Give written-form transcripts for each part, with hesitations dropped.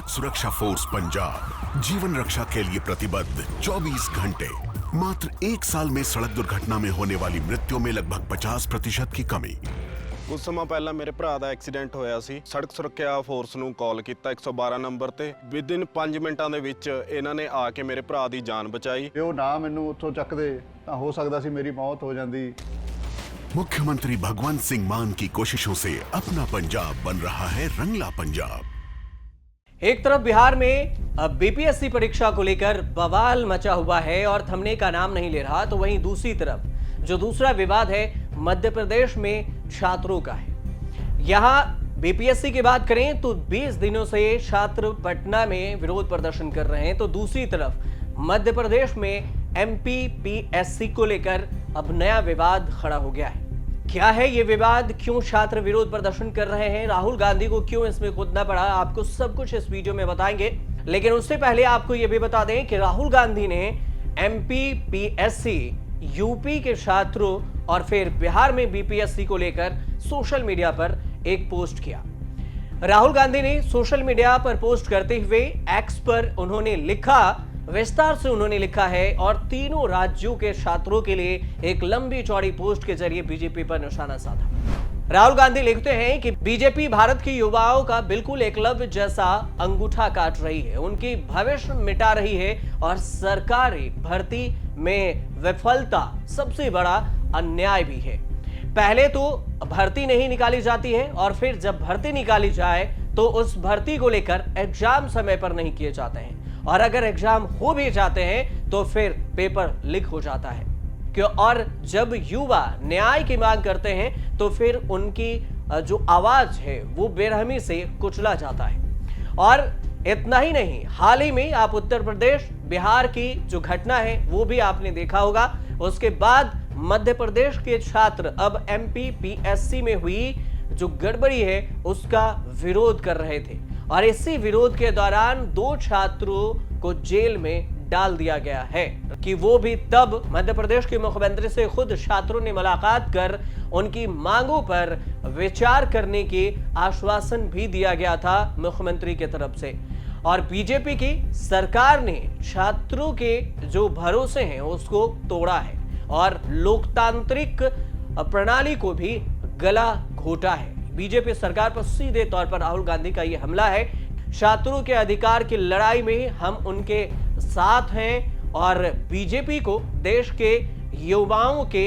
सड़क सुरक्षा फोर्स पंजाब जीवन रक्षा के लिए प्रतिबद्ध 24 घंटे। मात्र 1 साल में सड़क दुर्घटना में होने वाली मृत्यु में लगभग 50% की कमी। कुछ समय पहला मेरे भरा ਦਾ ਐਕਸੀਡੈਂਟ ਹੋਇਆ ਸੀ। ਸੜਕ ਸੁਰੱਖਿਆ ਫੋਰਸ ਨੂੰ ਕਾਲ ਕੀਤਾ 112 ਨੰਬਰ ਤੇ। ਵਿਦਿਨ 5 ਮਿੰਟਾਂ ਦੇ ਵਿੱਚ ਇਹਨਾਂ ਨੇ ਆ ਕੇ ਮੇਰੇ ਭਰਾ ਦੀ ਜਾਨ ਬਚਾਈ। ਜੇ ਉਹ ਨਾ ਮੈਨੂੰ ਉੱਥੋਂ ਚੱਕਦੇ ਤਾਂ ਹੋ ਸਕਦਾ ਸੀ ਮੇਰੀ ਮੌਤ ਹੋ ਜਾਂਦੀ। मुख्यमंत्री भगवंत सिंह मान की कोशिशों से अपना पंजाब बन रहा है रंगला पंजाब। एक तरफ बिहार में अब बीपीएससी परीक्षा को लेकर बवाल मचा हुआ है और थमने का नाम नहीं ले रहा, तो वहीं दूसरी तरफ जो दूसरा विवाद है मध्य प्रदेश में छात्रों का है। यहां बीपीएससी की बात करें तो 20 दिनों से छात्र पटना में विरोध प्रदर्शन कर रहे हैं, तो दूसरी तरफ मध्य प्रदेश में एमपीपीएससी को लेकर अब नया विवाद खड़ा हो गया है। क्या है ये विवाद, क्यों छात्र विरोध प्रदर्शन कर रहे हैं, राहुल गांधी को क्यों इसमें कूदना पड़ा, आपको सब कुछ इस वीडियो में बताएंगे। लेकिन उससे पहले आपको ये भी बता दें कि राहुल गांधी ने एमपीपीएससी, यूपी के छात्रों और फिर बिहार में बीपीएससी को लेकर सोशल मीडिया पर एक पोस्ट किया। राहुल गांधी ने सोशल मीडिया पर पोस्ट करते हुए एक्स पर उन्होंने लिखा, विस्तार से उन्होंने लिखा है और तीनों राज्यों के छात्रों के लिए एक लंबी चौड़ी पोस्ट के जरिए बीजेपी पर निशाना साधा। राहुल गांधी लिखते हैं कि बीजेपी भारत के युवाओं का बिल्कुल एकलव्य जैसा अंगूठा काट रही है, उनकी भविष्य मिटा रही है और सरकारी भर्ती में विफलता सबसे बड़ा अन्याय भी है। पहले तो भर्ती नहीं निकाली जाती है और फिर जब भर्ती निकाली जाए तो उस भर्ती को लेकर एग्जाम समय पर नहीं किए जाते हैं और अगर एग्जाम हो भी जाते हैं तो फिर पेपर लीक हो जाता है। क्यों? और जब युवा न्याय की मांग करते हैं तो फिर उनकी जो आवाज है वो बेरहमी से कुचला जाता है। और इतना ही नहीं, हाल ही में आप उत्तर प्रदेश, बिहार की जो घटना है वो भी आपने देखा होगा। उसके बाद मध्य प्रदेश के छात्र अब एमपीपीएससी में हुई जो गड़बड़ी है उसका विरोध कर रहे थे और इसी विरोध के दौरान 2 छात्रों को जेल में डाल दिया गया है कि वो भी तब मध्य प्रदेश के मुख्यमंत्री से खुद छात्रों ने मुलाकात कर उनकी मांगों पर विचार करने की आश्वासन भी दिया गया था मुख्यमंत्री की तरफ से। और बीजेपी की सरकार ने छात्रों के जो भरोसे हैं उसको तोड़ा है और लोकतांत्रिक प्रणाली को भी गला घोटा है। बीजेपी सरकार पर सीधे तौर पर राहुल गांधी का यह हमला है। छात्रों के अधिकार की लड़ाई में हम उनके साथ हैं और बीजेपी को देश के युवाओं के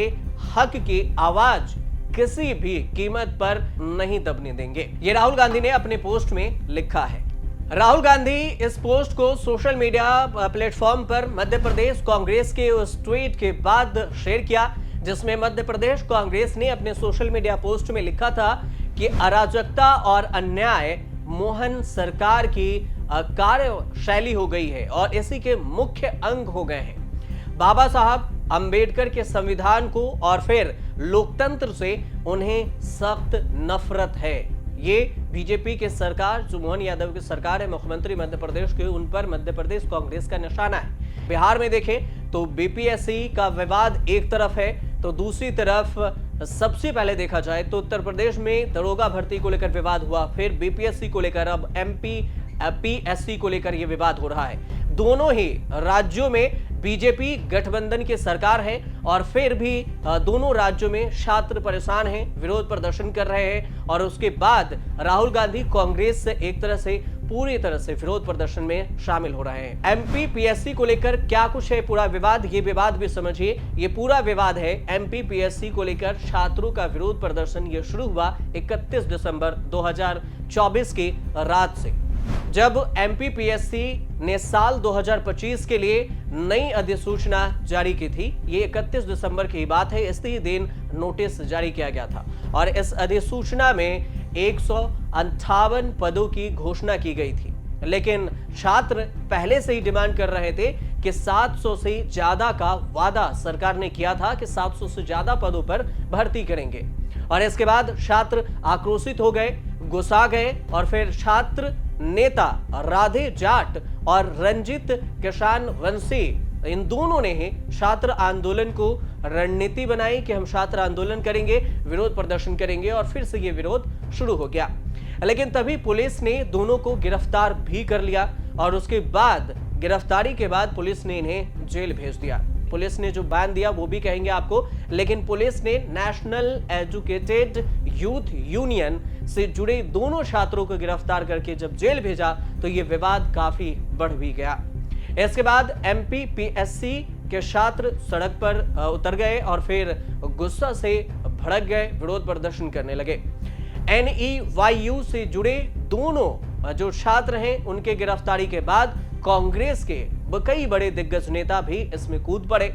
हक की आवाज किसी भी कीमत पर नहीं दबने देंगे, ये राहुल गांधी ने अपने पोस्ट में लिखा है। राहुल गांधी इस पोस्ट को सोशल मीडिया प्लेटफॉर्म पर मध्य प्रदेश कांग्रेस के उस ट्वीट के बाद शेयर किया जिसमें मध्य प्रदेश कांग्रेस ने अपने सोशल मीडिया पोस्ट में लिखा था कि अराजकता और अन्याय मोहन सरकार की कार्यशैली हो गई है और इसी के मुख्य अंग हो गए हैं। बाबा साहब अंबेडकर के संविधान को और फिर लोकतंत्र से उन्हें सख्त नफरत है। ये बीजेपी की सरकार, जो मोहन यादव की सरकार है, मुख्यमंत्री मध्य प्रदेश के, उन पर मध्य प्रदेश कांग्रेस का निशाना है। बिहार में देखें तो बीपीएससी का विवाद एक तरफ है तो दूसरी तरफ सबसे पहले देखा जाए तो उत्तर प्रदेश में दरोगा भर्ती को लेकर विवाद हुआ, फिर बीपीएससी को लेकर अब एमपीपीएससी को लेकर यह विवाद हो रहा है। दोनों ही राज्यों में बीजेपी गठबंधन की सरकार है और फिर भी दोनों राज्यों में छात्र परेशान हैं, विरोध प्रदर्शन कर रहे हैं और उसके बाद राहुल गांधी कांग्रेस से एक तरह से पूरी तरह से विरोध प्रदर्शन में शामिल हो रहे हैं। एमपीपीएससी को लेकर क्या कुछ है पूरा विवाद, ये विवाद भी समझिए। ये पूरा विवाद है एमपीपीएससी को लेकर छात्रों का विरोध प्रदर्शन। ये शुरू हुआ 31 दिसंबर 2024 की रात से, जब एमपीपीएससी ने साल 2025 के लिए नई अधिसूचना जारी की थी। ये 31 दिसंबर की बात है, इसी दिन नोटिस जारी किया गया था और इस अधिसूचना में 158 पदों की घोषणा की गई थी। लेकिन छात्र पहले से ही डिमांड कर रहे थे कि 700 से ज्यादा का वादा सरकार ने किया था कि 700 से ज्यादा पदों पर भर्ती करेंगे और इसके बाद छात्र आक्रोशित हो गए, गुस्सा गए और फिर छात्र नेता राधे जाट और रंजित किसान वंशी, इन दोनों ने ही छात्र आंदोलन को रणनीति बनाई कि हम छात्र आंदोलन करेंगे, विरोध प्रदर्शन करेंगे और फिर से ये विरोध शुरू हो गया। लेकिन तभी पुलिस ने दोनों को गिरफ्तार भी कर लिया और उसके बाद गिरफ्तारी के बाद पुलिस ने इन्हें जेल भेज दिया। पुलिस ने जो बयान दिया वो भी कहेंगे आपको, लेकिन पुलिस ने नेशनल एजुकेटेड यूथ यूनियन से जुड़े दोनों छात्रों को गिरफ्तार करके जब जेल भेजा तो ये विवाद काफी बढ़ भी गया। इसके बाद MPPSC के छात्र सड़क पर उतर गए और फिर गुस्सा से भड़क गए, विरोध प्रदर्शन करने लगे। NEYU से जुड़े दोनों जो छात्र हैं उनके गिरफ्तारी के बाद कांग्रेस के कई बड़े दिग्गज नेता भी इसमें कूद पड़े।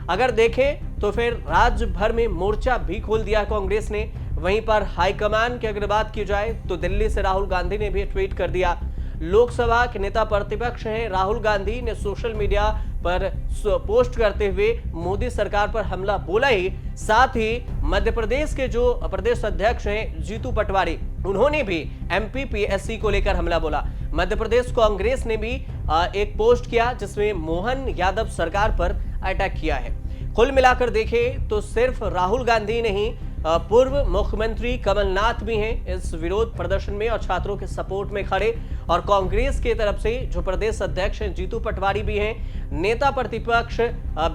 अगर देखें तो फिर राज्य भर में मोर्चा भी खोल दिया कांग्रेस ने। वहीं पर हाईकमान की अगर बात की जाए तो दिल्ली से राहुल गांधी ने भी ट्वीट कर दिया। लोकसभा के नेता प्रतिपक्ष हैं राहुल गांधी ने सोशल मीडिया पर पोस्ट करते हुए मोदी सरकार पर हमला बोला ही, साथ ही मध्य प्रदेश के जो प्रदेश अध्यक्ष हैं जीतू पटवारी, उन्होंने भी MPPSC को लेकर हमला बोला। मध्य प्रदेश कांग्रेस ने भी एक पोस्ट किया जिसमें मोहन यादव सरकार पर अटैक किया है। कुल मिलाकर देखें तो सिर्फ राहुल गांधी नहीं, पूर्व मुख्यमंत्री कमलनाथ भी हैं इस विरोध प्रदर्शन में और छात्रों के सपोर्ट में खड़े, और कांग्रेस की तरफ से जो प्रदेश अध्यक्ष हैं जीतू पटवारी भी हैं, नेता प्रतिपक्ष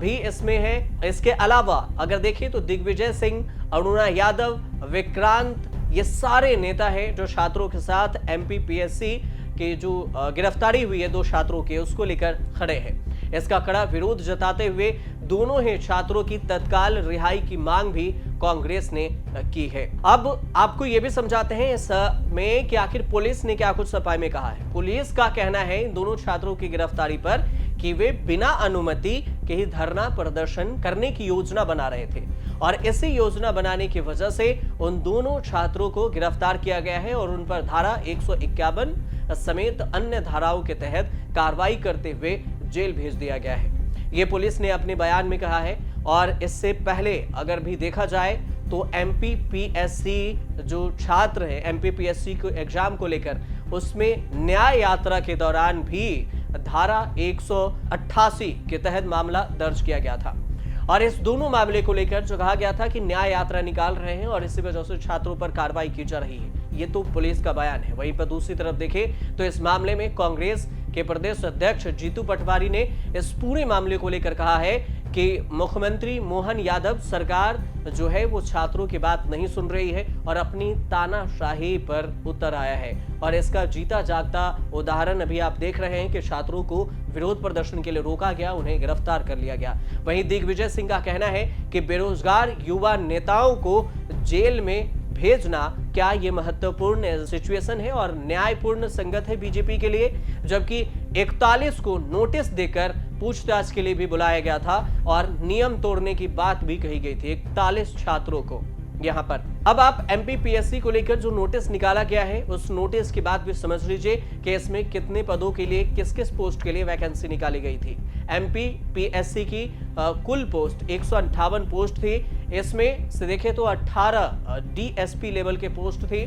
भी इसमें हैं। इसके अलावा अगर देखें तो दिग्विजय सिंह, अरुणा यादव, विक्रांत, ये सारे नेता हैं जो छात्रों के साथ MPPSC के जो गिरफ्तारी हुई है दो छात्रों के, उसको लेकर खड़े हैं। इसका कड़ा विरोध जताते हुए दोनों ही छात्रों की तत्काल रिहाई की मांग भी कांग्रेस ने की है। अब आपको यह भी समझाते हैं इसमें कि आखिर पुलिस ने क्या कुछ सफाई में कहा है। पुलिस का कहना है इन दोनों छात्रों की गिरफ्तारी पर कि वे बिना अनुमति के ही धरना प्रदर्शन करने की योजना बना रहे थे और इसी योजना बनाने की वजह से उन दोनों छात्रों को गिरफ्तार किया गया है और उन पर धारा 151 समेत अन्य धाराओं के तहत कार्रवाई करते हुए जेल भेज दिया गया है। ये पुलिस ने अपने बयान में कहा है। और इससे पहले अगर भी देखा जाए तो MPPSC जो छात्र हैं MPPSC को एग्जाम को लेकर, उसमें न्याय यात्रा के दौरान भी धारा 188 के तहत मामला दर्ज किया गया था और इस दोनों मामले को लेकर जो कहा गया था कि न्याय यात्रा निकाल रहे हैं और इसी वजह से छात्रों पर कार्रवाई की जा रही है। ये तो पुलिस का बयान है। वहीं पर दूसरी तरफ देखें तो इस मामले में कांग्रेस के प्रदेश अध्यक्ष जीतू पटवारी ने इस पूरे मामले को लेकर कहा है कि मुख्यमंत्री मोहन यादव सरकार जो है वो छात्रों की बात नहीं सुन रही है और अपनी तानाशाही पर उतर आया है। और इसका जीता जागता उदाहरण अभी आप देख रहे हैं कि छात्रों को विरोध प्रदर्शन के लिए रोका गया, उन्हें गिरफ्तार कर लिया गया। वहीं दिग्विजय सिंह का कहना है कि बेरोजगार युवा नेताओं को जेल में भेजना क्या ये महत्वपूर्ण सिचुएशन है और न्यायपूर्ण संगत है बीजेपी के लिए, जबकि 41 को नोटिस देकर पूछताछ के लिए भी बुलाया गया था और नियम तोड़ने की बात भी कही गई थी 41 छात्रों को यहां पर। अब आप MPPSC को लेकर जो नोटिस निकाला गया है उस नोटिस की बात भी समझ लीजिए कि इसमें कितने पदों के लिए किस किस पोस्ट के लिए वैकेंसी निकाली गई थी। MPPSC की कुल पोस्ट 158 पोस्ट थी। इसमें से देखें तो 18 DSP लेवल के पोस्ट थी।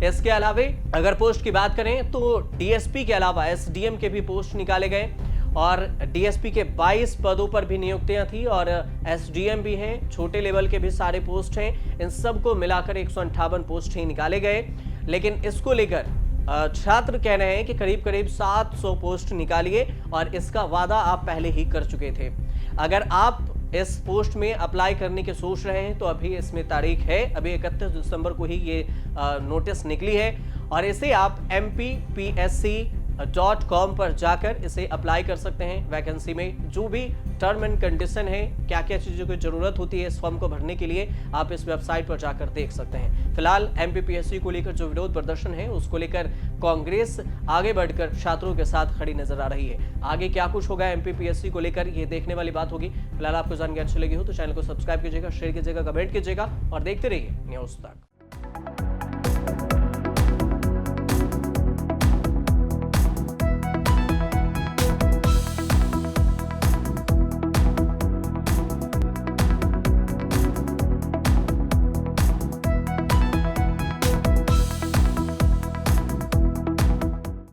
इसके अलावा अगर पोस्ट की बात करें तो DSP के अलावा SDM के भी पोस्ट निकाले गए और DSP के 22 पदों पर भी नियुक्तियां थी और SDM भी हैं, छोटे लेवल के भी सारे पोस्ट हैं। इन सबको मिलाकर 158 पोस्ट ही निकाले गए। लेकिन इसको लेकर छात्र कह रहे हैं कि करीब करीब 700 पोस्ट निकालिए और इसका वादा आप पहले ही कर चुके थे। अगर आप इस पोस्ट में अप्लाई करने की सोच रहे हैं तो अभी इसमें तारीख है, अभी 31 दिसंबर को ही ये नोटिस निकली है और इसे आप MPPSC.com पर जाकर इसे अप्लाई कर सकते हैं। वैकेंसी में जो भी टर्म एंड कंडीशन है, क्या क्या चीज़ों की जरूरत होती है इस फॉर्म को भरने के लिए, आप इस वेबसाइट पर जाकर देख सकते हैं। फिलहाल MPPSC को लेकर जो विरोध प्रदर्शन है उसको लेकर कांग्रेस आगे बढ़कर छात्रों के साथ खड़ी नजर आ रही है। आगे क्या कुछ होगा MPPSC को लेकर ये देखने वाली बात होगी। फिलहाल आपको जानकारी अच्छी लगी हो तो चैनल को सब्सक्राइब कीजिएगा, शेयर कीजिएगा, कमेंट कीजिएगा और देखते रहिए न्यूज़ तक।